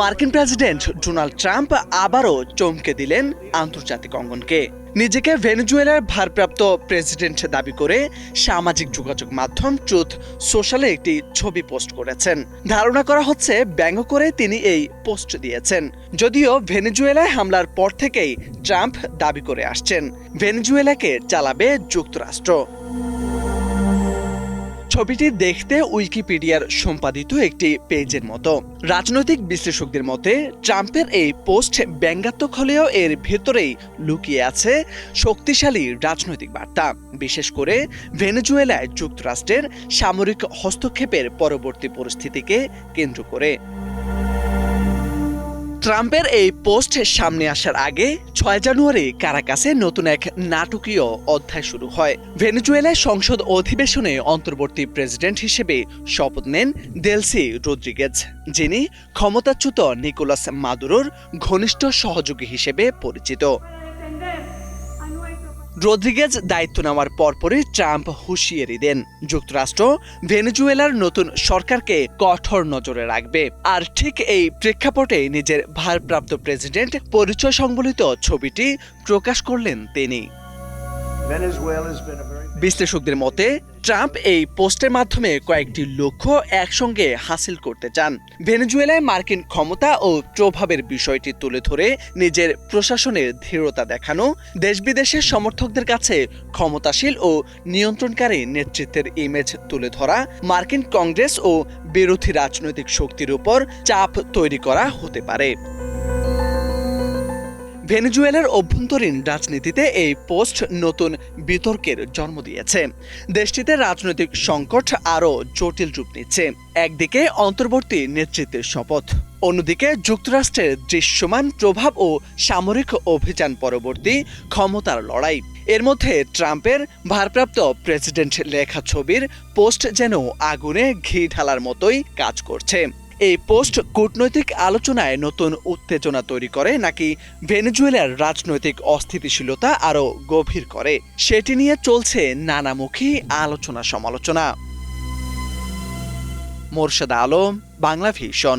মার্কিন president Donald Trump আবারও চমকে দিলেন আন্তর্জাতিক অঙ্গনকে। নিজেকে ভেনেজুয়েলার ভারপ্রাপ্ত প্রেসিডেন্ট দাবি করে সামাজিক যোগাযোগ মাধ্যম ট্রুথ সোশ্যালে একটি ছবি পোস্ট করেছেন। ধারণা করা হচ্ছে ব্যঙ্গ করে তিনি এই পোস্ট দিয়েছেন। যদিও ভেনেজুয়েলায় হামলার পর থেকেই ট্রাম্প দাবি করে আসছেন ভেনেজুয়েলাকে চালাবে যুক্তরাষ্ট্র। ছবিটি দেখতে উইকিপিডিয়ার সম্পাদিত একটি পেজের মতো। রাজনৈতিক বিশ্লেষকদের মতে ট্রাম্পের এই পোস্ট ব্যঙ্গাত্মক হলেও এর ভেতরেই লুকিয়ে আছে শক্তিশালী রাজনৈতিক বার্তা, বিশেষ করে ভেনেজুয়েলায় যুক্তরাষ্ট্রের সামরিক হস্তক্ষেপের পরবর্তী পরিস্থিতিকে কেন্দ্র করে। ট্রাম্পের এই পোস্ট সামনে আসার আগে ৬ জানুয়ারি কারাকাসে নতুন এক নাটকীয় অধ্যায় শুরু হয়। ভেনেজুয়েলার সংসদ অধিবেশনে অন্তর্বর্তী প্রেসিডেন্ট হিসেবে শপথ নেন দেলসি রদ্রিগেজ, যিনি ক্ষমতাচ্যুত নিকোলাস মাদুরোর ঘনিষ্ঠ সহযোগী হিসেবে পরিচিত। রদ্রিগেজ দায়িত্ব নেওয়ার পরপরই ট্রাম্প হুঁশিয়ারি দেন যুক্তরাষ্ট্র ভেনেজুয়েলার নতুন সরকারকে কঠোর নজরে রাখবে। আর ঠিক এই প্রেক্ষাপটে নিজের ভারপ্রাপ্ত প্রেসিডেন্ট পরিচয় সংবলিত ছবিটি প্রকাশ করলেন তিনি। বিশ্লেষকদের মতে ট্রাম্প এই পোস্টের মাধ্যমে কয়েকটি লক্ষ্য একসঙ্গে হাসিল করতে চান। ভেনেজুয়েলায় মার্কিন ক্ষমতা ও প্রভাবের বিষয়টি তুলে ধরে নিজের প্রশাসনের দৃঢ়তা দেখানো, দেশ বিদেশের সমর্থকদের কাছে ক্ষমতাশীল ও নিয়ন্ত্রণকারী নেতৃত্বের ইমেজ তুলে ধরা, মার্কিন কংগ্রেস ও বিরোধী রাজনৈতিক শক্তির উপর চাপ তৈরি করা হতে পারে। ভেনেজুয়েলার অভ্যন্তরীণ রাজনীতিতে এই পোস্ট নতুন বিতর্কের জন্ম দিয়েছে। দেশটিতে রাজনৈতিক সংকট আরও জটিল রূপ নিচ্ছে। একদিকে অন্তর্বর্তী নেতৃত্বের শপথ, অন্যদিকে যুক্তরাষ্ট্রের দৃশ্যমান প্রভাব ও সামরিক অভিযান পরবর্তী ক্ষমতার লড়াই। এর মধ্যে ট্রাম্পের ভারপ্রাপ্ত প্রেসিডেন্ট লেখা ছবির পোস্ট যেন আগুনে ঘি ঢালার মতোই কাজ করছে। এই পোস্ট কূটনৈতিক আলোচনায় নতুন উত্তেজনা তৈরি করে নাকি ভেনেজুয়েলার রাজনৈতিক অস্থিতিশীলতা আরও গভীর করে, সেটি নিয়ে চলছে নানামুখী আলোচনা সমালোচনা। মোরশেদ আলম, বাংলা ভিশন।